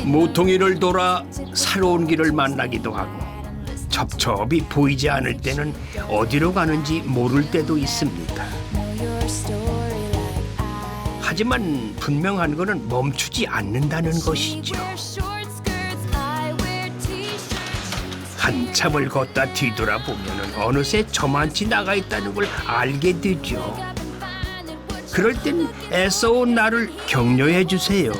모퉁이를 돌아 새로운 길을 만나기도 하고 첩첩이 보이지 않을 때는 어디로 가는지 모를 때도 있습니다. 하지만 분명한 것은 멈추지 않는다는 것이죠. 한참을 걷다 뒤돌아보면 어느새 저만치 나가 있다는 걸 알게 되죠. 그럴 땐 애써온 나를 격려해 주세요.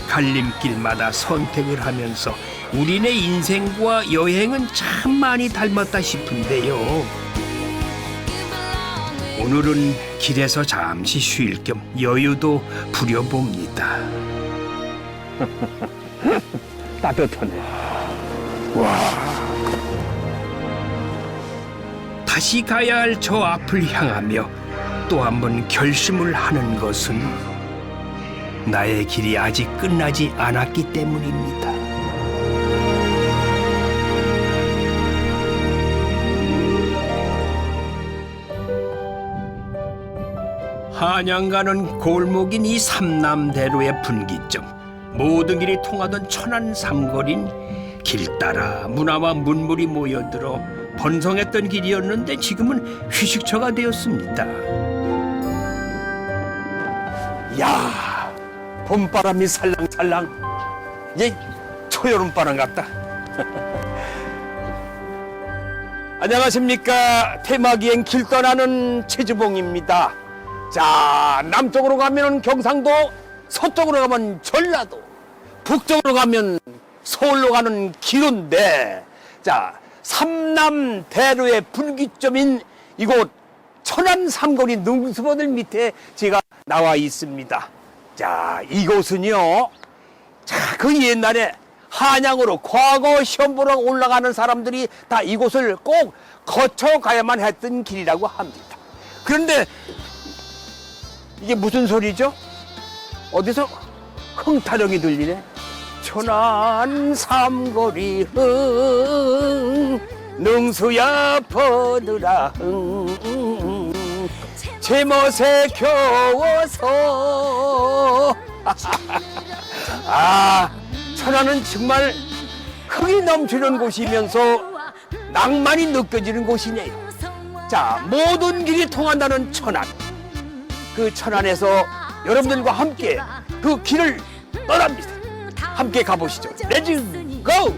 갈림길마다 선택을 하면서 우리네 인생과 여행은 참 많이 닮았다 싶은데요. 오늘은 길에서 잠시 쉴 겸 여유도 부려봅니다. 따뜻하네. 와. 다시 가야 할 저 앞을 향하며 또 한 번 결심을 하는 것은 나의 길이 아직 끝나지 않았기 때문입니다. 한양 가는 골목인 이 삼남대로의 분기점, 모든 길이 통하던 천안 삼거리는 길 따라 문화와 문물이 모여들어 번성했던 길이었는데 지금은 휴식처가 되었습니다. 야, 봄바람이 살랑살랑. 이제 초여름바람 같다. 안녕하십니까. 테마기행 길 떠나는 최주봉입니다. 자, 남쪽으로 가면 경상도, 서쪽으로 가면 전라도, 북쪽으로 가면 서울로 가는 길인데, 자, 삼남대로의 분기점인 이곳 천안 삼거리 능수보들 밑에 제가 나와 있습니다. 자, 이곳은요, 자, 그 옛날에 한양으로 과거 시험 보러 올라가는 사람들이 다 이곳을 꼭 거쳐 가야만 했던 길이라고 합니다. 그런데 이게 무슨 소리죠? 어디서 흥타령이 들리네. 천안 삼거리 능수야 퍼느라 제멋에 겨워서 아, 천안은 정말 흥이 넘치는 곳이면서 낭만이 느껴지는 곳이네요. 자, 모든 길이 통한다는 천안. 그 천안에서 여러분들과 함께 그 길을 떠납니다. 함께 가보시죠. 렛츠 고!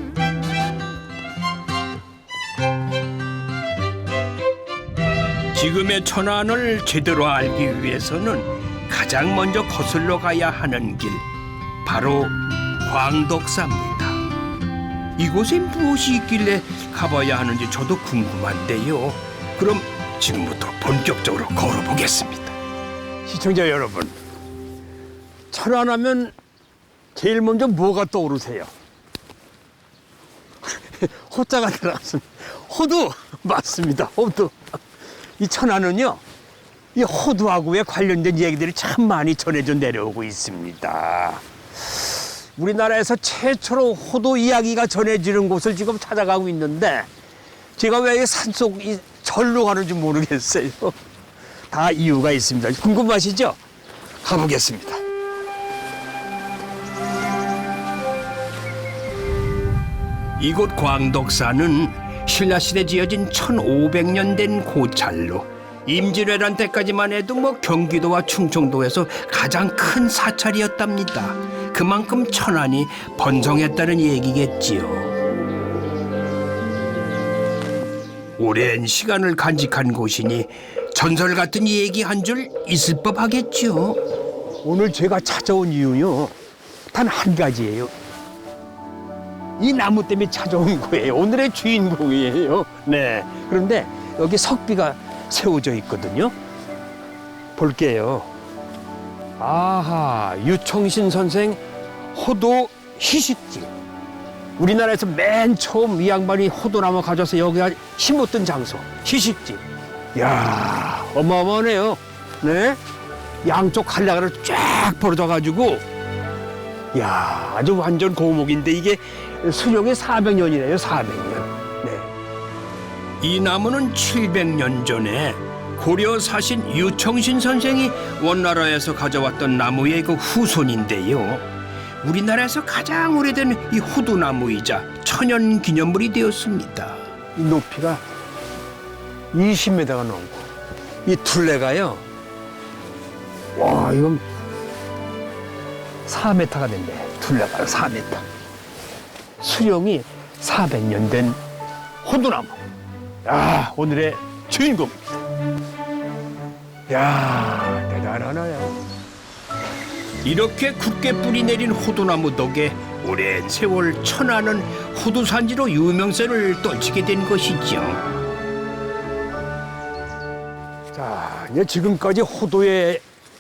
지금의 천안을 제대로 알기 위해서는 가장 먼저 거슬러 가야 하는 길, 바로 광덕사입니다. 이곳에 무엇이 있길래 가봐야 하는지 저도 궁금한데요. 그럼 지금부터 본격적으로 걸어보겠습니다. 시청자 여러분, 천안하면 제일 먼저 뭐가 떠오르세요? 호자가 들어갔습니다. 호두! 맞습니다. 호두. 이 천안은요, 이 호두하고에 관련된 얘기들이 참 많이 전해져 내려오고 있습니다. 우리나라에서 최초로 호두 이야기가 전해지는 곳을 지금 찾아가고 있는데, 제가 왜 산속 이 절로 가는지 모르겠어요. 다 이유가 있습니다. 궁금하시죠? 가보겠습니다. 이곳 광덕사는 신라시대 지어진 1500년 된 고찰로 임진왜란 때까지만 해도 경기도와 충청도에서 가장 큰 사찰이었답니다. 그만큼 천안이 번성했다는 얘기겠지요. 오랜 시간을 간직한 곳이니 전설 같은 얘기 한 줄 있을 법하겠죠. 오늘 제가 찾아온 이유요, 단 한 가지예요. 이 나무 때문에 찾아온 거예요. 오늘의 주인공이에요. 네. 그런데 여기 석비가 세워져 있거든요. 볼게요. 아하, 유청신 선생 호도 희식지. 우리나라에서 맨 처음 이 양반이 호도나무 가져서 여기가 심었던 장소, 희식지. 이야, 어마어마하네요. 네. 양쪽 칼라가를 쫙 벌어져가지고, 이야, 아주 완전 고목인데 이게 수령이 400년이래요, 400년. 네. 이 나무는 700년 전에 고려 사신 유청신 선생이 원나라에서 가져왔던 나무의 그 후손인데요. 우리나라에서 가장 오래된 이 호두나무이자 천연 기념물이 되었습니다. 이 높이가 20m가 넘고 이 둘레가요. 와, 이건 4m가 된대. 둘레가 4m. 수령이 400년 된 호두나무. 야, 오늘의 주인공. 야, 대단하나요? 이렇게 굳게 뿌리 내린 호두나무 덕에 오랜 세월 천안은 호두 산지로 유명세를 떨치게 된 것이죠. 자, 이제 지금까지 호두에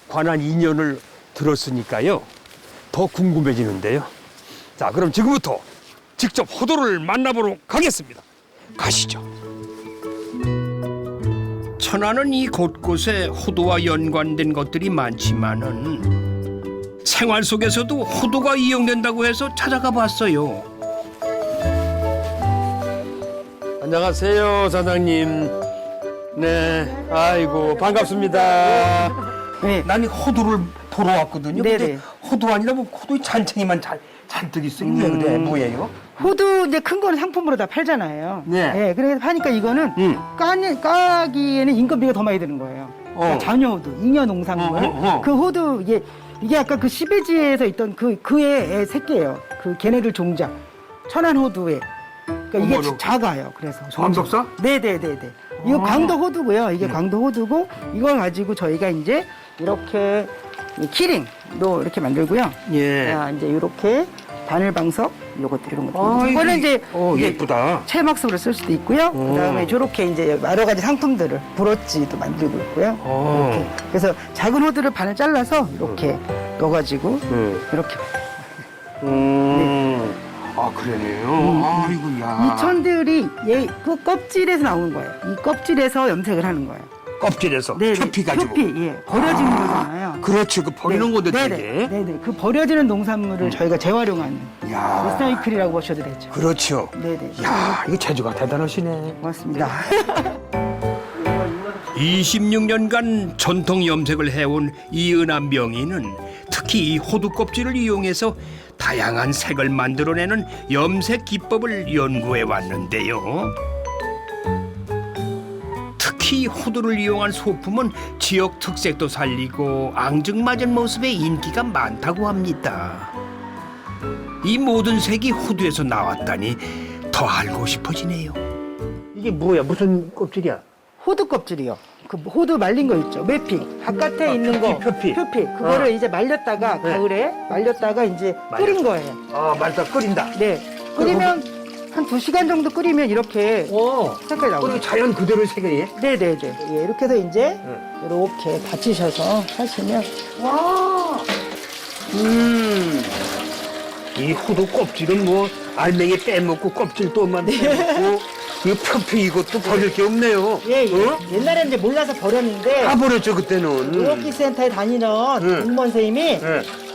관한 인연을 들었으니까요. 더 궁금해지는데요. 자, 그럼 지금부터 직접 호두를 만나보러 가겠습니다. 가시죠. 천안은 이 곳곳에 호두와 연관된 것들이 많지만은 생활 속에서도 호두가 이용된다고 해서 찾아가 봤어요. 안녕하세요, 사장님. 네, 아이고 반갑습니다. 네. 난 호두를 보러 왔거든요. 네네. 근데 호두 아니라 뭐 호두 잔챙이만 잔뜩 있어. 이게 그래 뭐예요? 호두 이제 큰 거는 상품으로 다 팔잖아요. 네. 그래서 하니까 이거는 까기에는 인건비가 더 많이 드는 거예요. 그러니까 자녀 호두, 잉여 농산물. 그 호두 이게 아까 그 시베지에서 있던 그의 새끼예요. 그 걔네들 종자. 천안 호두에. 그러니까 이게 어머나. 작아요. 그래서 성암석사? 네네네네. 이거 광도 호두고요. 이게 광도 호두고 이걸 가지고 저희가 이제 이렇게 키링도 이렇게 만들고요. 예. 자, 이제 이렇게 바늘방석 요것도 이런 거. 이거는 이제 이게 예쁘다. 체막석으로 쓸 수도 있고요. 그다음에 저렇게 이제 여러 가지 상품들을 브로치도 만들고 있고요. 이렇게. 그래서 작은 호두를 반을 잘라서 이렇게 넣어가지고 이렇게. 아, 그러네요. 아이고, 야. 이 천들이 그 껍질에서 나오는 거예요. 이 껍질에서 염색을 하는 거예요. 껍질에서 네네. 표피 가지고. 표피, 예. 버려지는 거잖아요. 그렇죠. 그 버리는 건데 네네. 되게. 네네. 그 버려지는 농산물을 저희가 재활용하는 야. 리사이클이라고 보셔도 되죠. 그렇죠. 네네. 야, 이거 재주가 대단하시네. 고맙습니다. 26년간 전통 염색을 해온 이은하 명인은 특히 이 호두 껍질을 이용해서 다양한 색을 만들어내는 염색 기법을 연구해 왔는데요. 특히 호두를 이용한 소품은 지역 특색도 살리고 앙증맞은 모습의 인기가 많다고 합니다. 이 모든 색이 호두에서 나왔다니 더 알고 싶어지네요. 이게 뭐야? 무슨 껍질이야? 호두 껍질이요. 그 호두 말린 거 있죠. 매핑. 바깥에 있는 거. 표피. 그거를 이제 말렸다가 가을에 말렸다가 이제 끓인 거예요. 아, 말다 끓인다. 네. 끓이면 한 2시간 정도 끓이면 이렇게 색깔이 나오죠. 그리고 자연 그대로 색이. 네네네. 예, 이렇게 해서 이제 이렇게 받치셔서 하시면 이 호두 껍질은 뭐 알맹이 빼먹고 껍질도만 빼먹고 이 표피 이것도 버릴 게 없네요. 예. 옛날에는 이제 몰라서 버렸는데 다 버렸죠 그때는. 의료기센터에 다니는 공무원 선생님이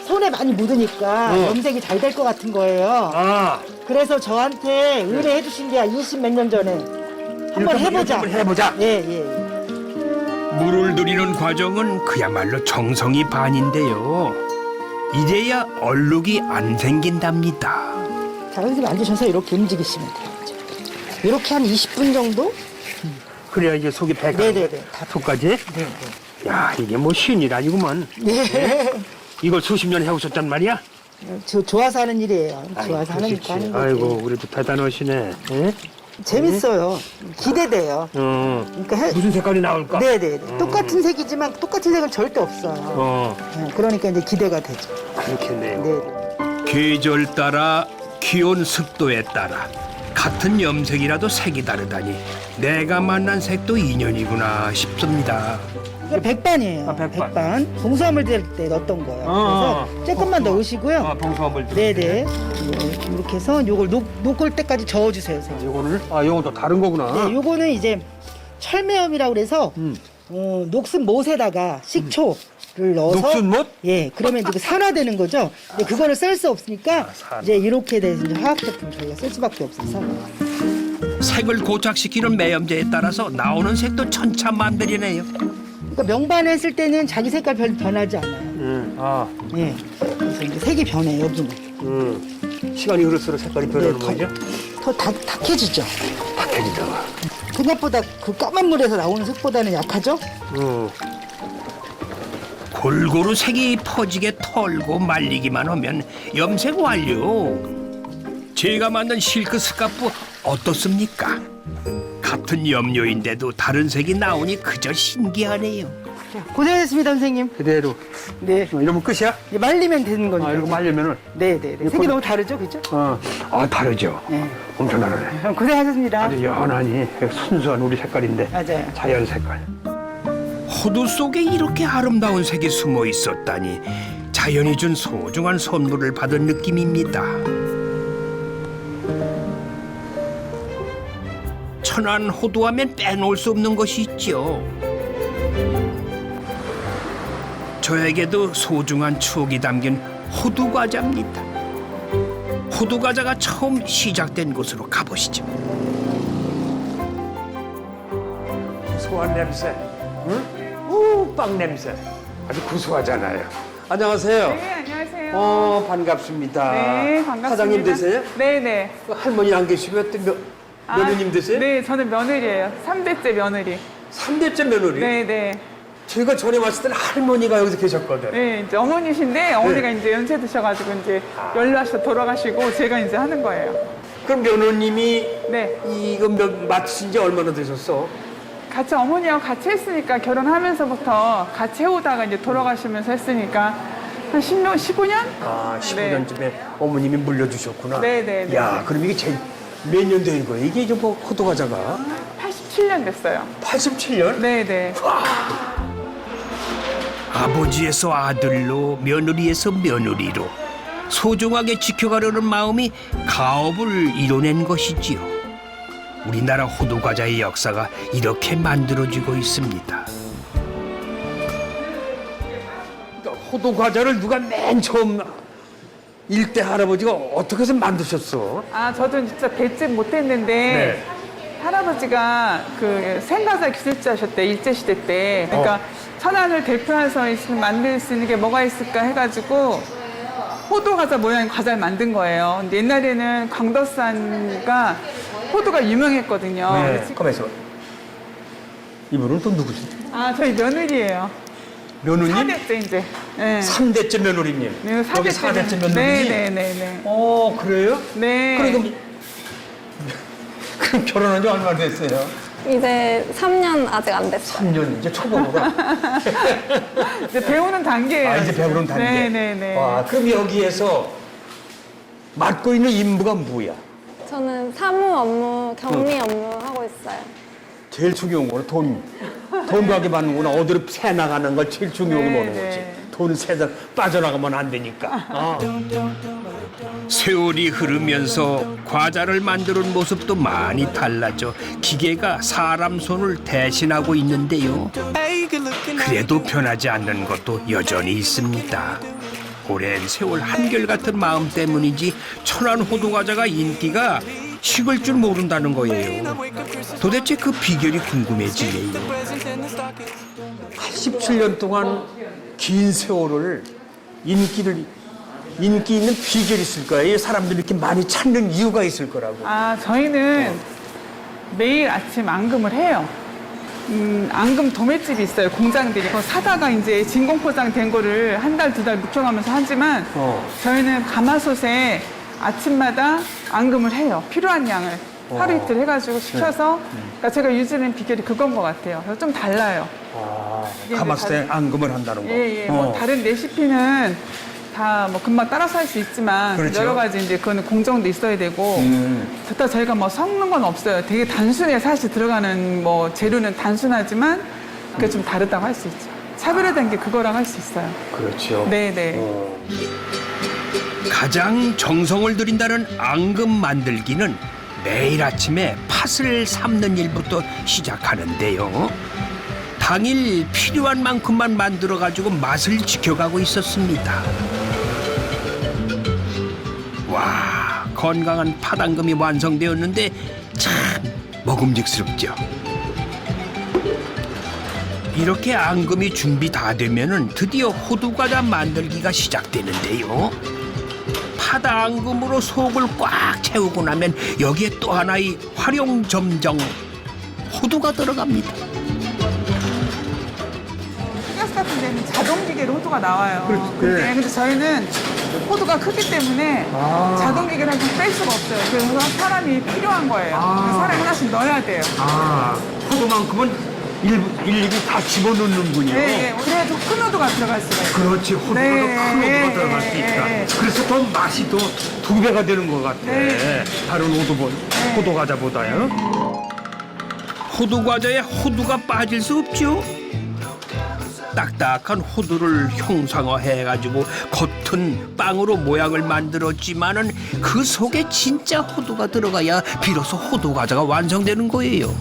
손에 많이 묻으니까 염색이 잘 될 것 같은 거예요. 아, 그래서 저한테 의뢰해 주신 게 20몇 년 전에 한번 해보자. 한번 해보자. 예. 물을 들이는 과정은 그야말로 정성이 반인데요. 이제야 얼룩이 안 생긴답니다. 자, 여기서 앉으셔서 이렇게 움직이시면 돼요. 이렇게 한 20분 정도? 그래야 이제 속이 배가. 네네네. 속까지. 야, 이게 뭐 신이라니구만. 네. 이걸 수십 년 해오셨단 말이야? 저 좋아서 하는 일이에요. 좋아서 하니까 하는 거지. 아이고, 우리도 대단하시네. 예? 재밌어요. 기대돼요. 그러니까 무슨 색깔이 나올까? 네네. 똑같은 색이지만 똑같은 색은 절대 없어요. 네, 그러니까 이제 기대가 되죠. 그렇겠네요. 네. 계절 따라 기온 습도에 따라 같은 염색이라도 색이 다르다니 내가 만난 색도 인연이구나 싶습니다. 이게 백반이에요. 아, 백반. 백반. 봉수화물 될 때 넣었던 거예요. 그래서 조금만 넣으시고요. 봉수화물. 네네. 이렇게 해서 요걸 녹을 때까지 저어주세요. 선생님. 요거를? 아, 요건 또 다른 거구나. 네, 요거는 이제 철매염이라고 그래서 녹슨 못에다가 식초를 넣어서 녹슨 못? 예, 그러면 이제 산화되는 거죠. 근데 그거를 쓸 수 없으니까 산화. 이제 이렇게 돼서 이제 화학 제품 저희가 쓸 수밖에 없어서. 색을 고착시키는 매염제에 따라서 나오는 색도 천차만별이네요. 그러니까 명반을 했을 때는 자기 색깔 별로 변하지 않아요. 아, 예. 그래서 이제 색이 변해 여기는. 시간이 흐를수록 색깔이 변하는 네, 거죠? 더 탁해지죠. 탁해지다가. 생각보다 그 까만 물에서 나오는 색보다는 약하죠? 골고루 색이 퍼지게 털고 말리기만 하면 염색 완료. 제가 만든 실크 스카프 어떻습니까? 같은 염료인데도 다른 색이 나오니 그저 신기하네요. 고생하셨습니다, 선생님. 그대로. 네. 이러면 끝이야? 이제 말리면 되는 거니까. 아, 이거 말려면은. 네네네. 색이 너무 다르죠, 그죠? 다르죠. 네. 엄청 다르네. 그럼 고생하셨습니다. 아주 연하니 순수한 우리 색깔인데. 맞아요. 자연 색깔. 호두 속에 이렇게 아름다운 색이 숨어 있었다니 자연이 준 소중한 선물을 받은 느낌입니다. 천안 호두하면 빼놓을 수 없는 것이 있죠. 저에게도 소중한 추억이 담긴 호두 과자입니다. 호두 과자가 처음 시작된 곳으로 가보시죠. 고소한 냄새. 응? 빵 냄새. 아주 구수하잖아요. 안녕하세요. 네, 안녕하세요. 반갑습니다. 네, 반갑습니다. 사장님 되세요? 네네. 할머니 안 계시고 또 며느님 되세요? 네, 저는 며느리예요. 3대째 며느리. 3대째 며느리? 네네. 제가 전에 왔을 때는 할머니가 여기서 계셨거든. 네, 이제 어머니신데 어머니가 이제 연세 드셔가지고 이제 연로하셔서 돌아가시고 제가 이제 하는 거예요. 그럼 며느님이 네. 이거 맡으신 지 얼마나 되셨어? 같이 어머니하고 같이 했으니까 결혼하면서부터 같이 해오다가 이제 돌아가시면서 했으니까 한 10년, 15년? 아, 15년쯤에 어머님이 물려주셨구나. 네네네. 야, 그럼 이게 몇 년 된 거예요? 이게 좀 호두 과자가? 87년 됐어요. 87년? 네네. 아버지에서 아들로 며느리에서 며느리로 소중하게 지켜가려는 마음이 가업을 이뤄낸 것이지요. 우리나라 호두 과자의 역사가 이렇게 만들어지고 있습니다. 호두 과자를 누가 맨 처음 일대 할아버지가 어떻게 해서 만드셨어? 아, 저도 진짜 뵙지 못했는데 할아버지가 그 생과자 기술자셨대, 일제시대 때. 그러니까 천안을 대표해서 있으면 만들 수 있는 게 뭐가 있을까 해가지고 호두 과자 모양의 과자를 만든 거예요. 근데 옛날에는 광덕산가 호두가 유명했거든요. 그래서 가만있어. 이분은 또 누구지? 아, 저희 며느리예요. 며느님? 4대째 이제. 네. 3대째 며느리님. 네, 여기 4대째 며느리지? 네네네네. 그래요? 네. 그럼 결혼한 지 얼마나 됐어요? 이제 3년 아직 안 됐어요. 3년, 이제 초보구나. 이제 배우는 단계예요. 아, 이제 배우는 단계. 네네네. 와, 그럼 여기에서 맡고 있는 임무가 뭐야? 저는 사무 업무, 격리 업무 하고 있어요. 제일 중요한 거는 돈 가게 받는구나. 어디로 새 나가는 걸 제일 중요하게 네, 보는 거지. 네. 돈 새서 빠져나가면 안 되니까. 세월이 흐르면서 과자를 만드는 모습도 많이 달라져 기계가 사람 손을 대신하고 있는데요. 그래도 변하지 않는 것도 여전히 있습니다. 오랜 세월 한결같은 마음 때문인지 천안 호두 과자가 인기가 식을 줄 모른다는 거예요. 도대체 그 비결이 궁금해지네요. 87년 동안 긴 세월을 인기 있는 비결이 있을 거예요. 사람들이 이렇게 많이 찾는 이유가 있을 거라고. 아, 저희는 매일 아침 앙금을 해요. 앙금 도매집이 있어요, 공장들이. 그거 사다가 이제 진공 포장된 거를 한 달, 두 달 묵혀가면서 하지만 저희는 가마솥에 아침마다 앙금을 해요. 필요한 양을. 하루 이틀 해가지고 시켜서. 그러니까 제가 유지는 비결이 그건 것 같아요. 그래서 좀 달라요. 이게 가마솥에 이제 앙금을 한다는 거. 예. 뭐 다른 레시피는 다 뭐 금방 따라서 할 수 있지만 그렇죠. 여러 가지 이제 그거는 공정도 있어야 되고 그렇다 저희가 뭐 섞는 건 없어요. 되게 단순해. 사실 들어가는 뭐 재료는 단순하지만 그게 좀 다르다고 할 수 있죠. 차별화된 게 그거라고 할 수 있어요. 그렇죠. 네네. 가장 정성을 들인다는 앙금 만들기는 매일 아침에 팥을 삶는 일부터 시작하는데요. 당일 필요한 만큼만 만들어가지고 맛을 지켜가고 있었습니다. 와, 건강한 팥앙금이 완성되었는데 참 먹음직스럽죠. 이렇게 앙금이 준비 다 되면은 드디어 호두과자 만들기가 시작되는데요. 파다 앙금으로 속을 꽉 채우고 나면 여기에 또 하나의 활용점정 호두가 들어갑니다. 가스 같은 데는 자동 기계로 호두가 나와요. 그렇지. 근데 저희는 호두가 크기 때문에 자동 기계를 할 뺄 수가 없어요. 그래서 사람이 필요한 거예요. 그래서 사람이 하나씩 넣어야 돼요. 호두만큼은 일일이 다 집어넣는군요. 네, 그래야지 큰 호두가 들어갈 수가 있어요. 그렇지, 호두가 네, 더 큰 호두가 네, 들어갈 수 네, 있다. 네. 그래서 더 맛이 더 2배가 되는 것 같아. 네. 다른 호두과자보다요. 호두과자에 호두가 빠질 수 없죠. 딱딱한 호두를 형상화해가지고 겉은 빵으로 모양을 만들었지만은 그 속에 진짜 호두가 들어가야 비로소 호두과자가 완성되는 거예요.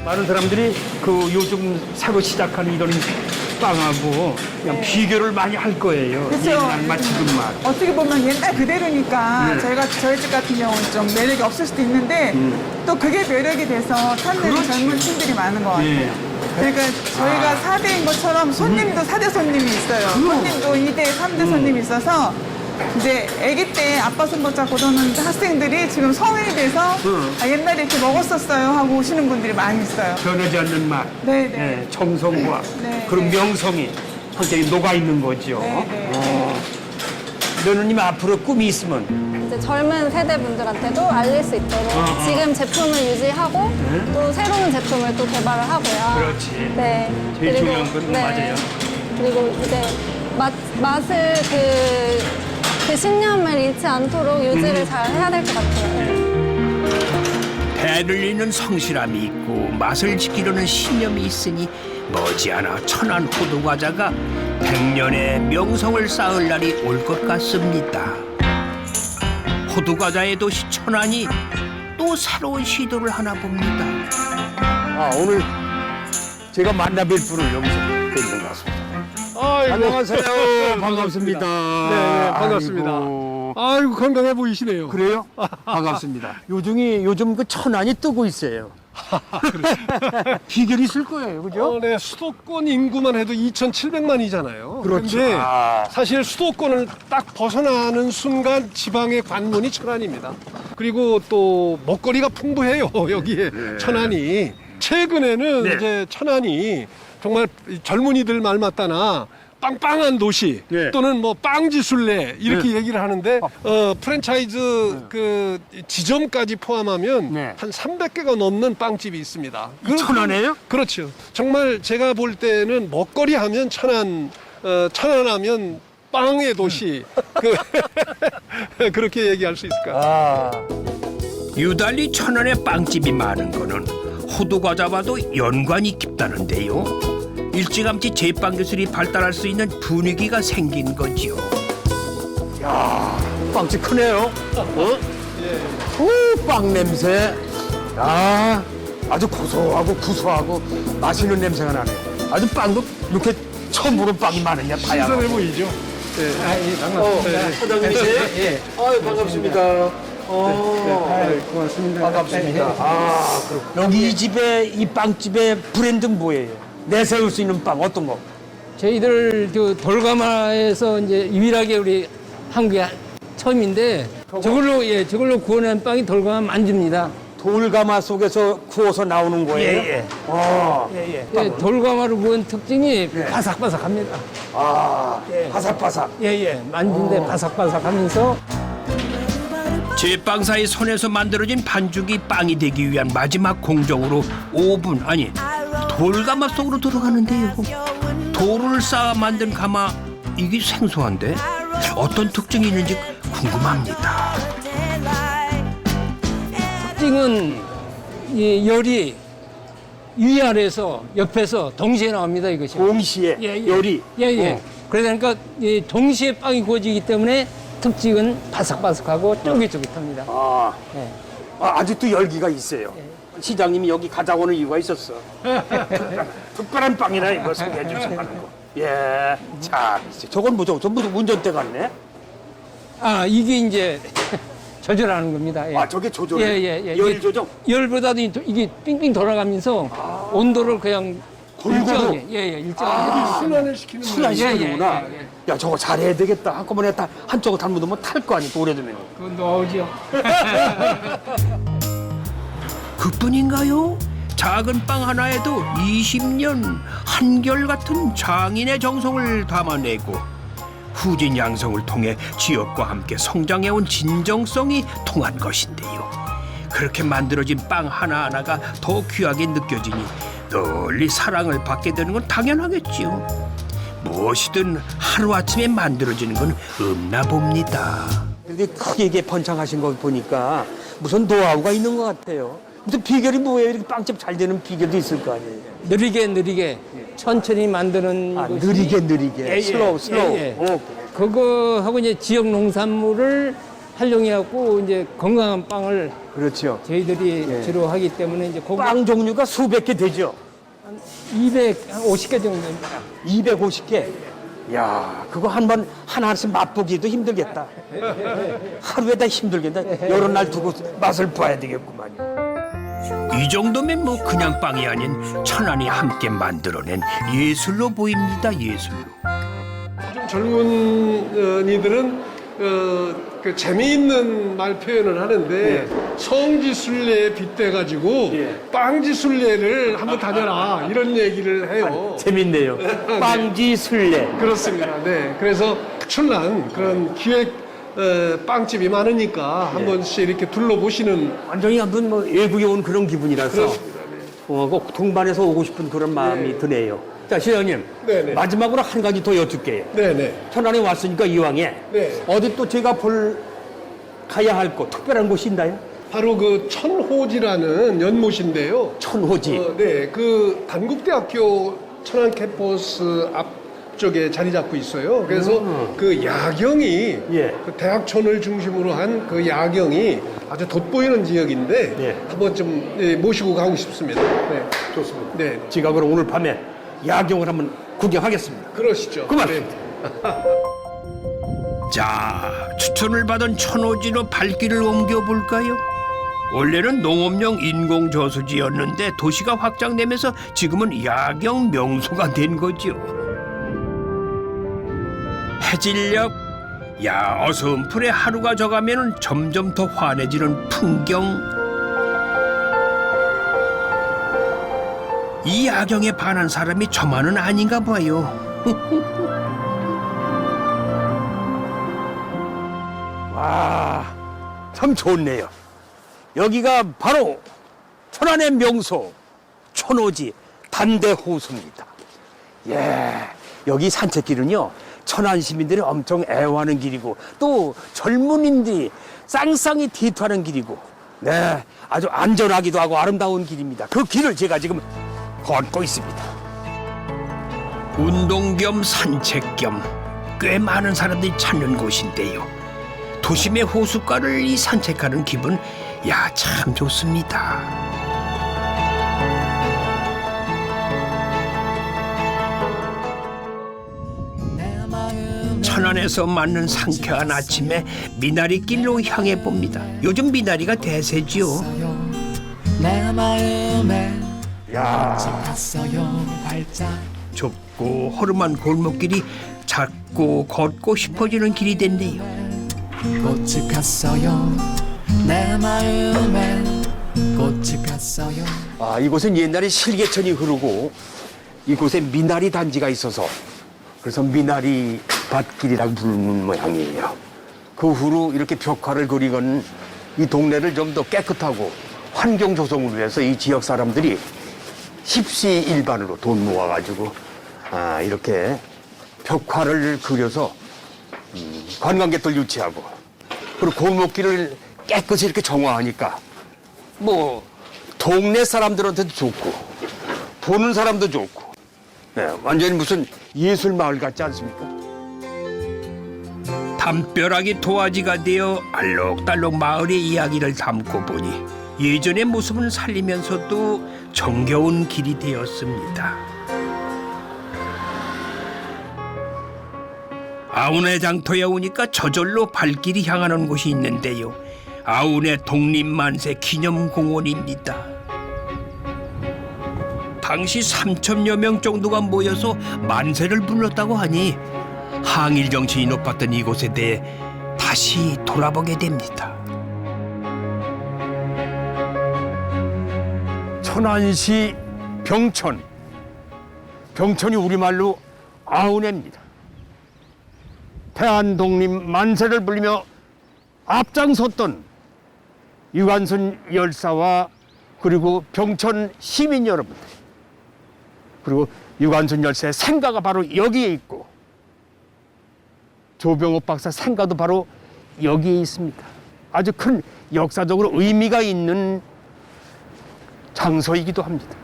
많은 사람들이 그 요즘 새로 시작하는 이런 빵하고 그냥 비교를 많이 할 거예요. 그쵸. 옛날 맛, 지금 맛. 어떻게 보면 옛날 그대로니까 네. 저희 집 같은 경우는 좀 매력이 없을 수도 있는데 또 그게 매력이 돼서 찾는 그렇지. 젊은 층들이 많은 것 같아요. 예. 그러니까 저희가 4대인 것처럼 손님도 4대 손님이 있어요. 손님도 2대, 3대 손님이 있어서 이제 아기 때 아빠 손 붙잡고 오는 학생들이 지금 성인이 돼서 아, 옛날에 이렇게 먹었었어요 하고 오시는 분들이 많이 있어요. 변하지 않는 맛, 네네. 예, 정성과 네, 그런 네. 명성이 굉장히 녹아있는 거죠. 네. 며느님 앞으로 꿈이 있으면 이제 젊은 세대 분들한테도 알릴 수 있도록 지금 제품을 유지하고 또 새로운 제품을 또 개발을 하고요. 그렇지. 네. 제일 중요한 건 맞아요. 그리고 이제 맛을 그 신념을 잃지 않도록 유지를 잘 해야 될 것 같아요. 배를 잇는 성실함이 있고 맛을 지키려는 신념이 있으니 머지않아 천안 호두과자가 100년의 명성을 쌓을 날이 올 것 같습니다. 호두과자의 도시 천안이 또 새로운 시도를 하나 봅니다. 오늘 제가 만나뵐 분을 여기서 뵙는 것 같습니다. 안녕하세요. 반갑습니다. 네, 반갑습니다. 아이고, 건강해 보이시네요. 그래요? 반갑습니다. 요즘 그 천안이 뜨고 있어요. 비결이 있을 거예요, 그죠? 네, 수도권 인구만 해도 2,700만이잖아요. 그렇죠. 그런데 사실 수도권을 딱 벗어나는 순간 지방의 관문이 천안입니다. 그리고 또 먹거리가 풍부해요, 여기에 천안이. 최근에는 네. 이제 천안이 정말 젊은이들 말 맞다나 빵빵한 도시 네. 또는 뭐 빵지술래 이렇게 얘기를 하는데 프랜차이즈 그 지점까지 포함하면 네. 한 300개가 넘는 빵집이 있습니다. 천안에요? 그렇죠. 정말 제가 볼 때는 먹거리 하면 천안하면 빵의 도시 그렇게 얘기할 수 있을 것 같아요. 유달리 천안에 빵집이 많은 거는 호두과자와도 연관이 깊다는데요. 일찌감치 제빵 기술이 발달할 수 있는 분위기가 생긴 거지요. 빵집 크네요. 빵 냄새. 아주 고소하고 구수하고 맛있는 냄새가 나네요. 아주 빵도 이렇게 처음 보는 빵이 많으냐, 다양하고. 신선해 보이죠? 반갑습니다. 사장님이세요? 예. 아유, 반갑습니다. 고맙습니다. 반갑습니다. 여기 이 집에, 이 빵집의 브랜드는 뭐예요? 내세울 수 있는 빵, 어떤 거? 저희들 그 돌가마에서 이제 유일하게 우리 한국에 처음인데 저걸로 구워낸 빵이 돌가마 만두입니다. 돌가마 속에서 구워서 나오는 거예요? 예. 예, 돌가마로 구운 특징이 바삭바삭합니다. 바삭바삭. 만두인데 바삭바삭하면서 제빵사의 손에서 만들어진 반죽이 빵이 되기 위한 마지막 공정으로 오븐 아니 돌가마 속으로 들어가는데요. 돌을 쌓아 만든 가마 이게 생소한데 어떤 특징이 있는지 궁금합니다. 특징은 이 열이 위아래에서 옆에서 동시에 나옵니다. 이것이. 동시에 열이. 그러니까 이 동시에 빵이 구워지기 때문에 특징은 바삭바삭하고 쫄깃쫄깃합니다. 아직도 열기가 있어요. 시장님이 여기 가자고 하는 이유가 있었어. 특별한 빵이라 이거 소개해 주시는 거. 예. 자, 저건 뭐죠? 전부 운전대 같네. 이게 이제 조절하는 겁니다. 예. 저게 조절이에요? 열 이게 조정? 열보다도 이게 빙빙 돌아가면서 온도를 그냥 골고루 일정하게. 순환을 시키는 순환시키는구나. 예, 예, 야, 저거 잘해야 되겠다. 한꺼번에 다 한쪽을 잘못하면 탈 거 아니야, 또 오래되면. 그건 노하우죠. 그뿐인가요? 작은 빵 하나에도 20년 한결같은 장인의 정성을 담아내고 후진 양성을 통해 지역과 함께 성장해온 진정성이 통한 것인데요. 그렇게 만들어진 빵 하나하나가 더 귀하게 느껴지니 널리 사랑을 받게 되는 건 당연하겠지요. 무엇이든 하루아침에 만들어지는 건 없나 봅니다. 근데 크게 이게 번창하신 거 보니까 무슨 노하우가 있는 것 같아요. 무슨 비결이 뭐예요? 이렇게 빵집 잘 되는 비결도 있을 거 아니에요. 느리게 천천히 만드는 아, 것이 느리게. 슬로우. 오. 그거하고 이제 지역 농산물을 활용해갖고 이제 건강한 빵을 그렇죠. 저희들이 예. 주로 하기 때문에 이제 그거 빵 종류가 수백 개 되죠. 250개 정도입니다. 250개. 야, 그거 하나씩 맛보기도 힘들겠다. 하루에 다 힘들겠다. 여러 날 두고 맛을 봐야 되겠구만요. 이 정도면 뭐 그냥 빵이 아닌 천안이 함께 만들어낸 예술로 보입니다. 예술로. 좀 젊은이들은 그 재미있는 말 표현을 하는데 성지순례에 빗대가지고 빵지순례를 한번 다녀라 이런 얘기를 해요. 재밌네요. 빵지 순례. 그렇습니다. 네. 그래서 천안 그런 기획 빵집이 많으니까 한 번씩 이렇게 둘러보시는 완전히 한번 뭐 외국에 온 그런 기분이라서 그렇습니다. 네. 꼭 동반해서 오고 싶은 그런 마음이 드네요. 자, 시장님. 네네. 마지막으로 한 가지 더 여쭙게요. 네네. 천안에 왔으니까 이왕에 네. 어디 또 제가 가야 할 곳 특별한 곳이 있나요? 바로 그 천호지라는 연못인데요. 천호지. 네, 그 단국대학교 천안 캠퍼스 앞쪽에 자리 잡고 있어요. 그래서 그 야경이 예. 그 대학촌을 중심으로 한 그 야경이 아주 돋보이는 지역인데 예. 한번 좀 모시고 가고 싶습니다. 네, 좋습니다. 네, 제가 그럼 오늘 밤에 야경을 한번 구경하겠습니다. 그러시죠. 고맙습니다. 자, 추천을 받은 천호지로 발길을 옮겨볼까요? 원래는 농업용 인공저수지였는데 도시가 확장되면서 지금은 야경 명소가 된 거죠. 해질녘 어슴풀에 하루가 져가면 점점 더 환해지는 풍경. 이 야경에 반한 사람이 저만은 아닌가 봐요. 와, 참 좋네요. 여기가 바로 천안의 명소 천호지 단대호수입니다. 예, 여기 산책길은요 천안 시민들이 엄청 애호하는 길이고 또 젊은이들이 쌍쌍이 디투하는 길이고 네, 아주 안전하기도 하고 아름다운 길입니다. 그 길을 제가 지금 걷고 있습니다. 운동 겸 산책 겸 꽤 많은 사람들이 찾는 곳인데요. 도심의 호숫가를 이 산책하는 기분, 참 좋습니다. 천안에서 맞는 상쾌한 아침에 미나리길로 향해 봅니다. 요즘 미나리가 대세지요. 야, 좁고 허름한 골목길이 작고 걷고 싶어지는 길이 됐네요. 꽃이 갔어요 내 마음에 꽃이 갔어요 아, 이곳은 옛날에 실개천이 흐르고 이곳에 미나리 단지가 있어서 그래서 미나리 밭길이라고 부르는 모양이에요. 그 후로 이렇게 벽화를 그리고는 이 동네를 좀 더 깨끗하고 환경 조성을 위해서 이 지역 사람들이 십시일반으로 돈 모아가지고 이렇게 벽화를 그려서 관광객들 유치하고 그리고 골목길을 깨끗이 이렇게 정화하니까 뭐 동네 사람들한테도 좋고 보는 사람도 좋고 네, 완전히 무슨 예술 마을 같지 않습니까? 담벼락이 도화지가 되어 알록달록 마을의 이야기를 담고 보니 예전의 모습은 살리면서도 정겨운 길이 되었습니다. 아운의 장터에 오니까 저절로 발길이 향하는 곳이 있는데요. 아운의 독립만세 기념공원입니다. 당시 3천여 명 정도가 모여서 만세를 불렀다고 하니 항일 정신이 높았던 이곳에 대해 다시 돌아보게 됩니다. 천안시 병천. 병천이 우리말로 아우네입니다. 대한독립 만세를 불리며 앞장섰던 유관순 열사와 그리고 병천 시민 여러분들, 그리고 유관순 열사의 생가가 바로 여기에 있고 조병옥 박사 생가도 바로 여기에 있습니다. 아주 큰 역사적으로 의미가 있는 장소이기도 합니다.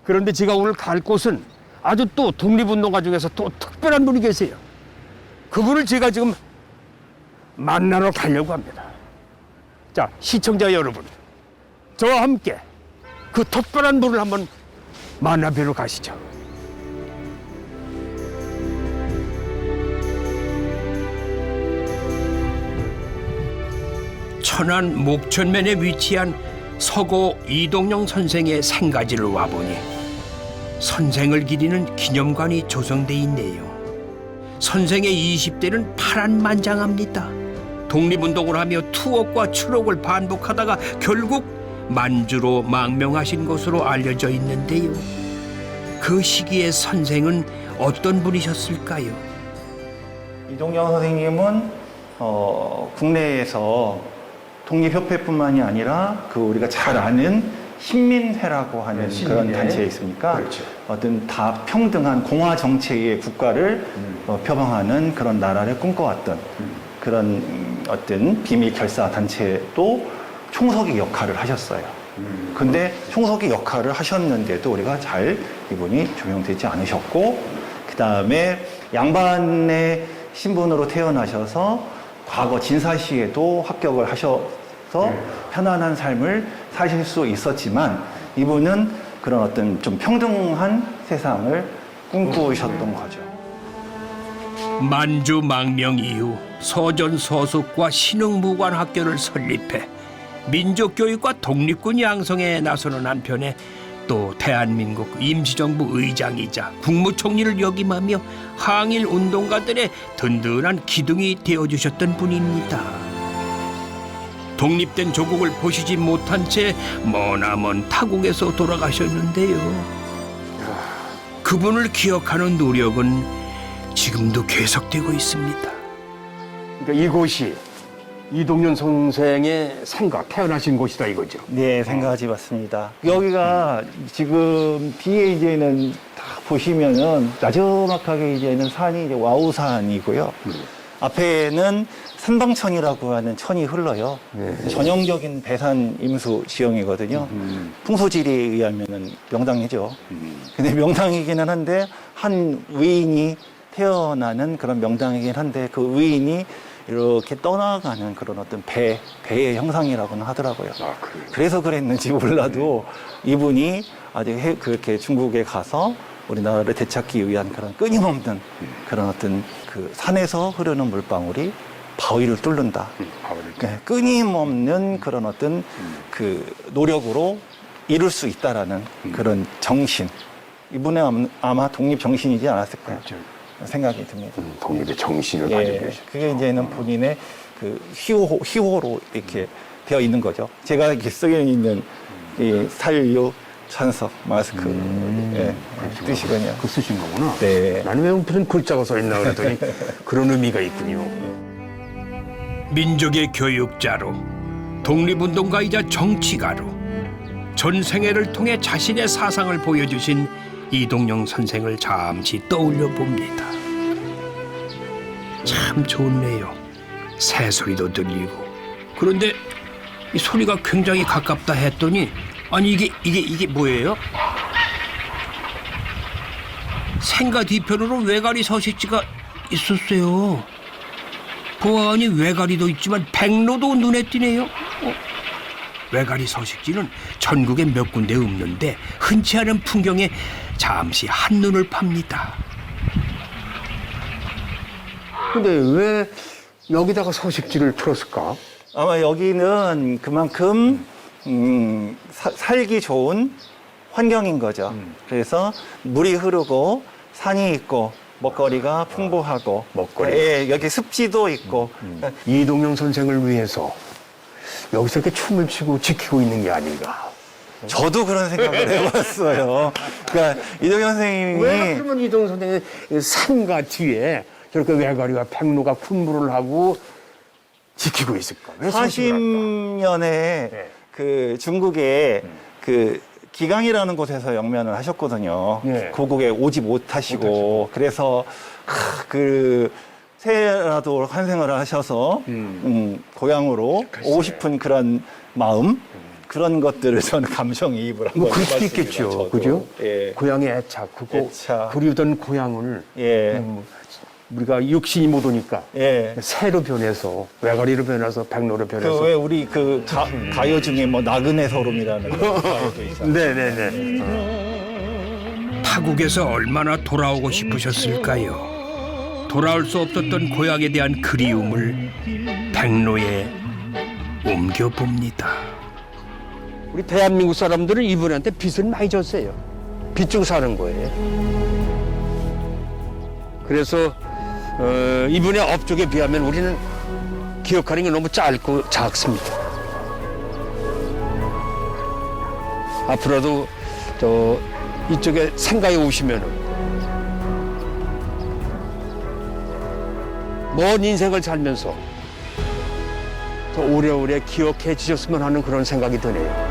그런데 제가 오늘 갈 곳은 아주 또 독립운동가 중에서 또 특별한 분이 계세요. 그분을 제가 지금 만나러 가려고 합니다. 자, 시청자 여러분, 저와 함께 그 특별한 분을 한번 만나뵈러 가시죠. 천안 목천면에 위치한 서고 이동영 선생의 생가지를 와보니 선생을 기리는 기념관이 조성돼 있네요. 선생의 20대는 파란만장합니다. 독립운동을 하며 투옥과 추록을 반복하다가 결국 만주로 망명하신 것으로 알려져 있는데요. 그 시기에 선생은 어떤 분이셨을까요? 이동영 선생님은 국내에서 독립협회뿐만이 아니라 그 우리가 잘 아는 신민회라고 하는 그런 단체에 있습니까? 그렇죠. 어떤 다 평등한 공화 정체의 국가를 표방하는 그런 나라를 꿈꿔왔던 그런 어떤 비밀 결사 단체도 총석의 역할을 하셨어요. 근데 총석의 역할을 하셨는데도 우리가 잘 이분이 조명되지 않으셨고, 그 다음에 양반의 신분으로 태어나셔서 과거 진사시에도 합격을 하셔서 편안한 삶을 사실 수 있었지만, 이분은 그런 어떤 좀 평등한 세상을 꿈꾸셨던 거죠. 만주 망명 이후 서전서숙과 신흥무관학교를 설립해 민족교육과 독립군 양성에 나서는 한편에 또 대한민국 임시정부 의장이자 국무총리를 역임하며 항일 운동가들의 든든한 기둥이 되어주셨던 분입니다. 독립된 조국을 보시지 못한 채 머나먼 타국에서 돌아가셨는데요. 그분을 기억하는 노력은 지금도 계속되고 있습니다. 그러니까 이곳이 이동영 선생의 생가, 태어나신 곳이다 이거죠. 네, 생각하지 맞습니다. 여기가 지금 뒤에 이제는 다 보시면은 나저막하게 이제는 산이 이제 와우산이고요. 앞에는 산방천이라고 하는 천이 흘러요. 전형적인 배산 임수 지형이거든요. 풍소지리에 의하면은 명당이죠. 근데 명당이기는 한데 한 의인이 태어나는 그런 명당이긴 한데 그 의인이 이렇게 떠나가는 그런 어떤 배의 형상이라고는 하더라고요. 그래서 그랬는지 몰라도 이분이 아주 그렇게 중국에 가서 우리나라를 되찾기 위한 그런 끊임없는 그런 어떤 그 산에서 흐르는 물방울이 바위를 뚫는다. 네, 끊임없는 그런 어떤 그 노력으로 이룰 수 있다라는 그런 정신. 이분의 아마 독립 정신이지 않았을까 생각이 듭니다. 독립의 정신을 예, 가지고 계시죠. 그게 이제는 본인의 그 희호로 이렇게 되어 있는 거죠. 제가 이렇게 쓰여 있는 이 살류 찬석 마스크 예, 뜻이군요. 그 쓰신 거구나. 네. 나는 왜 무슨 글자가 써 있나 그랬더니 그런 의미가 있군요. 민족의 교육자로, 독립운동가이자 정치가로 전 생애를 통해 자신의 사상을 보여주신 이동영 선생을 잠시 떠올려 봅니다. 참 좋네요. 새소리도 들리고. 그런데 이 소리가 굉장히 가깝다 했더니 아니 이게 뭐예요? 생가 뒤편으로 외가리 서식지가 있었어요. 보아하니 외가리도 있지만 백로도 눈에 띄네요. 외가리 서식지는 전국에 몇 군데 없는데 흔치 않은 풍경에 잠시 한눈을 팝니다. 근데 왜 여기다가 서식지를 틀었을까? 아마 여기는 그만큼 살기 좋은 환경인 거죠. 그래서 물이 흐르고 산이 있고 먹거리가 풍부하고 예, 여기 습지도 있고 이동영 선생을 위해서 여기서 이렇게 춤을 추고 지키고 있는 게 아닌가. 저도 그런 생각을 해봤어요. 그러니까 이동현 선생님이 왜 그러면 이동영 선생이 산과 뒤에 저렇게 외가리와 백로가 군부를 하고 지키고 있을까? 왜 서식을 할까? 40년에 네. 그 중국의 그 기강이라는 곳에서 영면을 하셨거든요. 네. 고국에 오지 못하시고 그래서 그 새해라도 환생을 하셔서 고향으로 오고 싶은 그런 마음 그런 것들을 저는 감정이입을 한번 뭐 그럴 수도 해봤습니다, 있겠죠. 저도. 그죠? 예. 고향의 애착, 그거 애착. 그리우던 고향을 예. 우리가 육신이 못 오니까 예. 새로 변해서 외가리로 변해서 백로로 변해서 그 왜 우리 그 가요 중에 뭐 나그네 서름이라는 가요도 있잖아요. 네네네. 타국에서 얼마나 돌아오고 싶으셨을까요? 돌아올 수 없었던 고향에 대한 그리움을 백로에 옮겨봅니다. 우리 대한민국 사람들은 이분한테 빚을 많이 졌어요. 빚 주고 사는 거예요. 그래서 이분의 업적에 비하면 우리는 기억하는 게 너무 짧고 작습니다. 앞으로도 저 이쪽에 생가에 오시면은 먼 인생을 살면서 더 오래오래 기억해 주셨으면 하는 그런 생각이 드네요.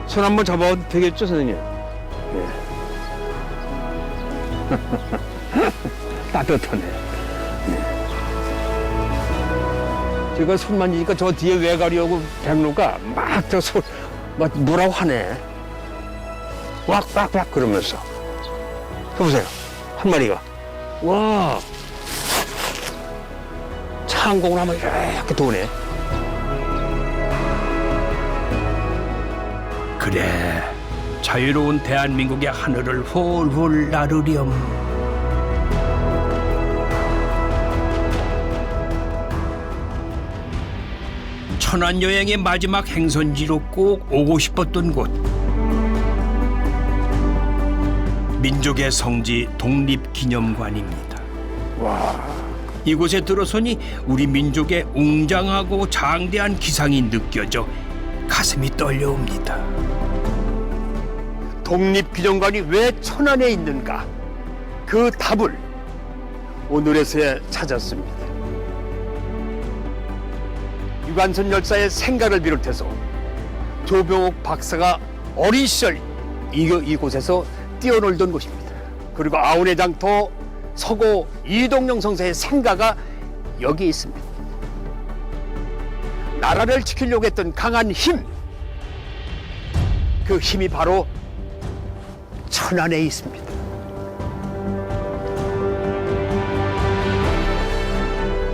손 한번 잡아도 되겠죠, 선생님? 예. 따뜻하네. 예. 제가 손 만지니까 저 뒤에 외가리하고 백로가 막 저 손, 막 뭐라고 하네. 왁왁왁 그러면서. 해보세요. 한 마리가. 와. 창공을 하면 이렇게 도네. 그래, 자유로운 대한민국의 하늘을 훌훌 나르렴. 천안 여행의 마지막 행선지로 꼭 오고 싶었던 곳. 민족의 성지 독립기념관입니다. 이곳에 들어서니 우리 민족의 웅장하고 장대한 기상이 느껴져 가슴이 떨려옵니다. 독립기념관이 왜 천안에 있는가? 그 답을 오늘에서야 찾았습니다. 유관순 열사의 생가를 비롯해서 조병옥 박사가 어린 시절 이곳에서 뛰어놀던 곳입니다. 그리고 아운의 장터 서고 이동영 선생의 생가가 여기 있습니다. 나라를 지키려고 했던 강한 힘, 그 힘이 바로 천안에 있습니다.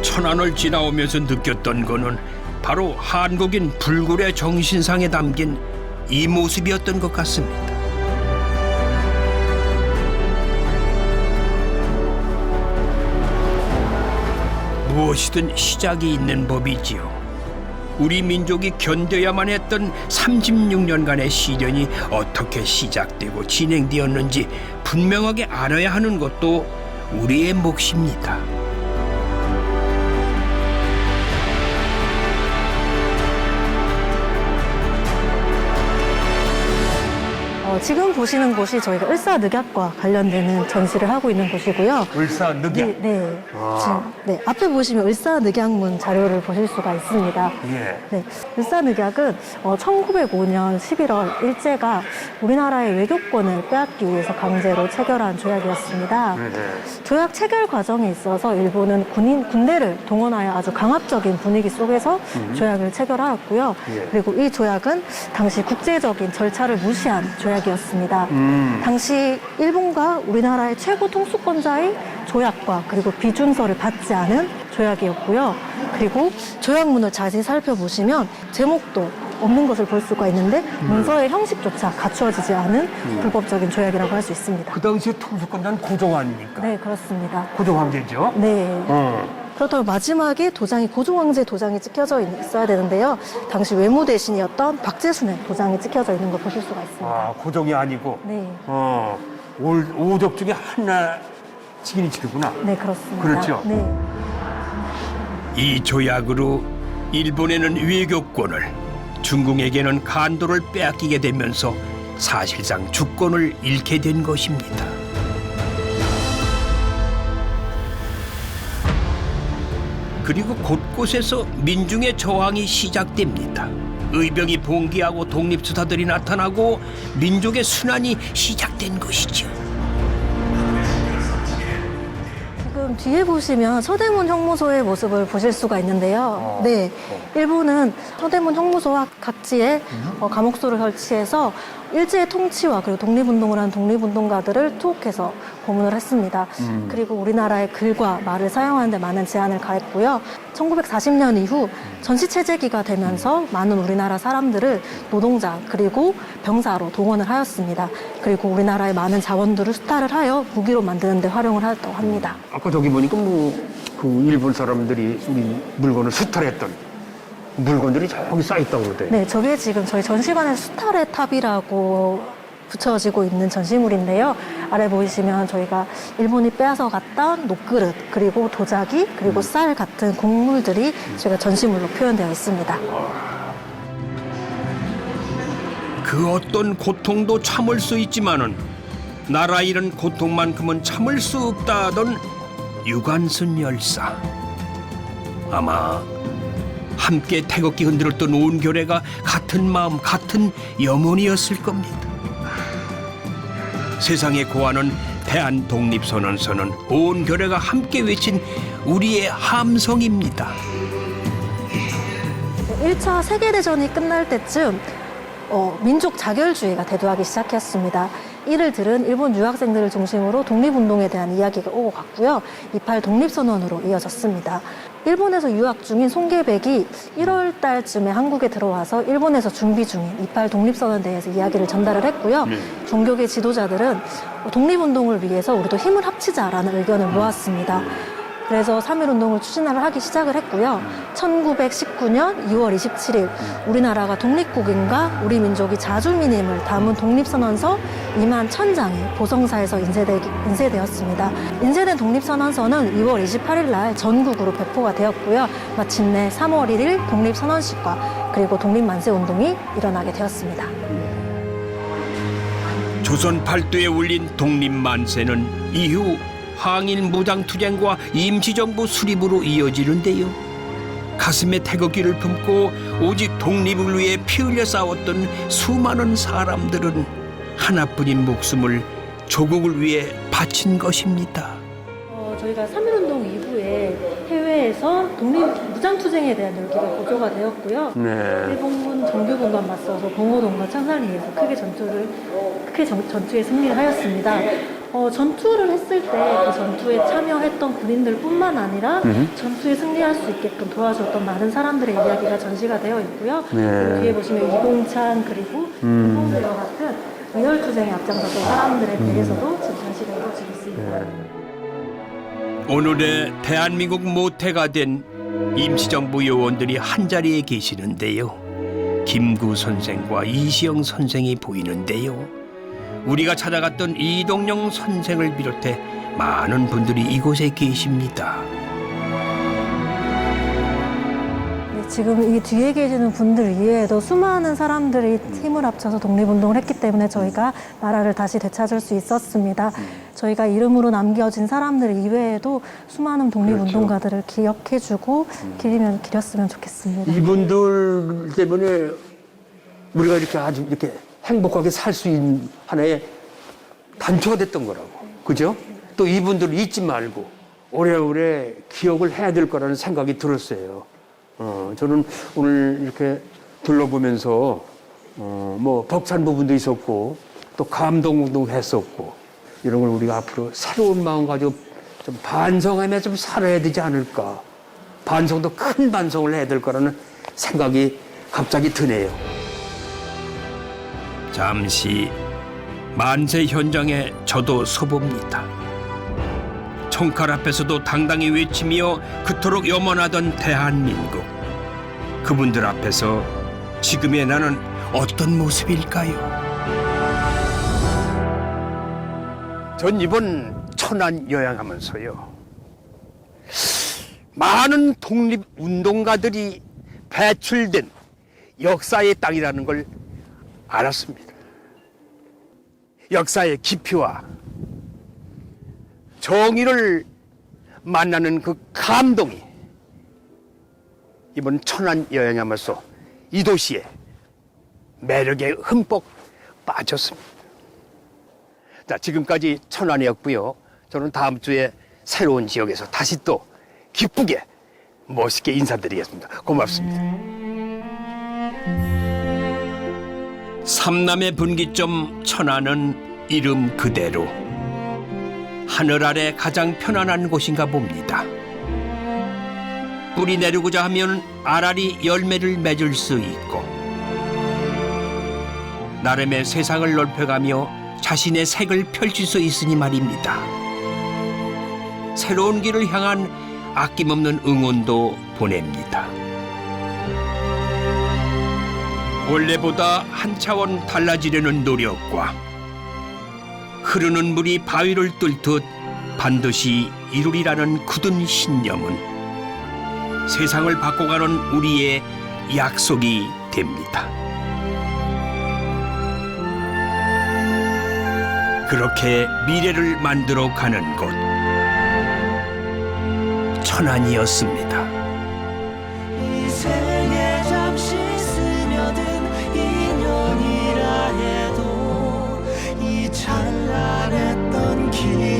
천안을 지나오면서 느꼈던 거는 바로 한국인 불굴의 정신상에 담긴 이 모습이었던 것 같습니다. 무엇이든 시작이 있는 법이지요. 우리 민족이 견뎌야만 했던 36년간의 시련이 어떻게 시작되고 진행되었는지 분명하게 알아야 하는 것도 우리의 몫입니다. 지금 보시는 곳이 저희가 을사늑약과 관련되는 전시를 하고 있는 곳이고요. 을사늑약? 네. 지금, 네. 앞에 보시면 을사늑약문 자료를 보실 수가 있습니다. 예. 네. 을사늑약은 1905년 11월 일제가 우리나라의 외교권을 빼앗기 위해서 강제로 체결한 조약이었습니다. 조약 체결 과정에 있어서 일본은 군대를 동원하여 아주 강압적인 분위기 속에서 조약을 체결하였고요. 그리고 이 조약은 당시 국제적인 절차를 무시한 조약이었습니다. 당시 일본과 우리나라의 최고 통수권자의 조약과 그리고 비준서를 받지 않은 조약이었고요. 그리고 조약문을 자세히 살펴보시면 제목도 없는 것을 볼 수가 있는데 문서의 형식조차 갖추어지지 않은 불법적인 조약이라고 할 수 있습니다. 그 당시에 통수권자는 고종 아닙니까? 네, 그렇습니다. 고종 황제죠? 네. 그렇다면 마지막에 도장이 고종 황제 도장이 찍혀져 있어야 되는데요. 당시 외무 대신이었던 박재순의 도장이 찍혀져 있는 걸 보실 수가 있습니다. 아, 고종이 아니고. 네. 오족 중에 하나 직인이 치르구나. 네, 그렇습니다. 그렇죠. 네. 이 조약으로 일본에는 외교권을, 중국에게는 간도를 빼앗기게 되면서 사실상 주권을 잃게 된 것입니다. 그리고 곳곳에서 민중의 저항이 시작됩니다. 의병이 봉기하고 독립투사들이 나타나고 민족의 순환이 시작된 것이죠. 지금 뒤에 보시면 서대문 형무소의 모습을 보실 수가 있는데요. 네, 일본은 서대문 형무소와 각지에 감옥소를 설치해서 일제의 통치와 그리고 독립운동을 한 독립운동가들을 투옥해서 고문을 했습니다. 그리고 우리나라의 글과 말을 사용하는 데 많은 제한을 가했고요. 1940년 이후 전시체제기가 되면서 많은 우리나라 사람들을 노동자 그리고 병사로 동원을 하였습니다. 그리고 우리나라의 많은 자원들을 수탈을 하여 무기로 만드는 데 활용을 하였다고 합니다. 아까 저기 보니까 그 일본 사람들이 우리 물건을 수탈했던 물건들이 저기 쌓여있다고 그러대. 네, 저게 지금 저희 전시관에서 수탈의 탑이라고 붙여지고 있는 전시물인데요. 아래 보이시면 저희가 일본이 빼앗아 갔던 녹그릇, 그리고 도자기, 그리고 쌀 같은 곡물들이 저희가 전시물로 표현되어 있습니다. 그 어떤 고통도 참을 수 있지만은 나라 잃은 고통만큼은 참을 수 없다던 유관순 열사. 아마 함께 태극기 흔들었던 온 교례가 같은 마음, 같은 염원이었을 겁니다. 세상에 고하는 대한독립선언서는 온 교례가 함께 외친 우리의 함성입니다. 1차 세계대전이 끝날 때쯤 민족 자결주의가 대두하기 시작했습니다. 이를 들은 일본 유학생들을 중심으로 독립운동에 대한 이야기가 오고 갔고요. 28 독립선언으로 이어졌습니다. 일본에서 유학 중인 송계백이 1월 달쯤에 한국에 들어와서 일본에서 준비 중인 28 독립선언에 대해서 이야기를 전달을 했고요. 종교계 지도자들은 독립운동을 위해서 우리도 힘을 합치자라는 의견을 모았습니다. 그래서 3.1운동을 추진을 하기 시작을 했고요. 1919년 2월 27일 우리나라가 독립국인과 우리 민족이 자주민임을 담은 독립선언서 2만 1000장이 보성사에서 인쇄되었습니다. 인쇄된 독립선언서는 2월 28일 날 전국으로 배포가 되었고요. 마침내 3월 1일 독립선언식과 그리고 독립만세운동이 일어나게 되었습니다. 조선 팔도에 울린 독립만세는 이후 항일 무장투쟁과 임시정부 수립으로 이어지는데요. 가슴에 태극기를 품고 오직 독립을 위해 피 흘려 싸웠던 수많은 사람들은 하나뿐인 목숨을 조국을 위해 바친 것입니다. 저희가 3.1운동 이후에 해외에서 독립 무장투쟁에 대한 열기가 고조가 되었고요. 일본군 정규군과 맞서서 봉오동과 창산을 위해서 크게 전투에 승리를 하였습니다. 전투를 했을 때 그 전투에 참여했던 군인들뿐만 아니라 전투에 승리할 수 있게끔 도와줬던 많은 사람들의 이야기가 전시가 되어 있고요. 그리고 뒤에 보시면 이동찬 그리고 김봉대와 같은 의열투쟁에 앞장섰던 사람들에 대해서도 지금 전시가 이루어지고 있습니다. 오늘의 대한민국 모태가 된 임시정부 요원들이 한자리에 계시는데요. 김구 선생과 이시영 선생이 보이는데요. 우리가 찾아갔던 이동영 선생을 비롯해 많은 분들이 이곳에 계십니다. 네, 지금 이 뒤에 계시는 분들 이외에도 수많은 사람들이 힘을 합쳐서 독립운동을 했기 때문에 저희가 나라를 다시 되찾을 수 있었습니다. 저희가 이름으로 남겨진 사람들 이외에도 수많은 독립운동가들을 기억해주고 기렸으면 좋겠습니다. 이분들 때문에 우리가 이렇게 아주 이렇게 행복하게 살 수 있는 하나의 단초가 됐던 거라고. 그죠? 또 이분들을 잊지 말고 오래오래 기억을 해야 될 거라는 생각이 들었어요. 저는 오늘 이렇게 둘러보면서 뭐 벅찬 부분도 있었고 또 감동도 했었고 이런 걸 우리가 앞으로 새로운 마음 가지고 좀 반성하며 좀 살아야 되지 않을까. 반성도 큰 반성을 해야 될 거라는 생각이 갑자기 드네요. 잠시 만세 현장에 저도 서봅니다. 총칼 앞에서도 당당히 외치며 그토록 염원하던 대한민국. 그분들 앞에서 지금의 나는 어떤 모습일까요? 전 이번 천안 여행하면서요, 많은 독립운동가들이 배출된 역사의 땅이라는 걸 알았습니다. 역사의 깊이와 정의를 만나는 그 감동이 이번 천안 여행하면서 이 도시의 매력에 흠뻑 빠졌습니다. 자, 지금까지 천안이었고요. 저는 다음 주에 새로운 지역에서 다시 또 기쁘게 멋있게 인사드리겠습니다. 고맙습니다. 삼남의 분기점 천안은 이름 그대로 하늘 아래 가장 편안한 곳인가 봅니다. 뿌리 내리고자 하면 알알이 열매를 맺을 수 있고 나름의 세상을 넓혀가며 자신의 색을 펼칠 수 있으니 말입니다. 새로운 길을 향한 아낌없는 응원도 보냅니다. 원래보다 한 차원 달라지려는 노력과 흐르는 물이 바위를 뚫듯 반드시 이루리라는 굳은 신념은 세상을 바꿔가는 우리의 약속이 됩니다. 그렇게 미래를 만들어 가는 곳 천안이었습니다. 이 생에 잠시 스며든 인연이라 해도 이 찬란했던 길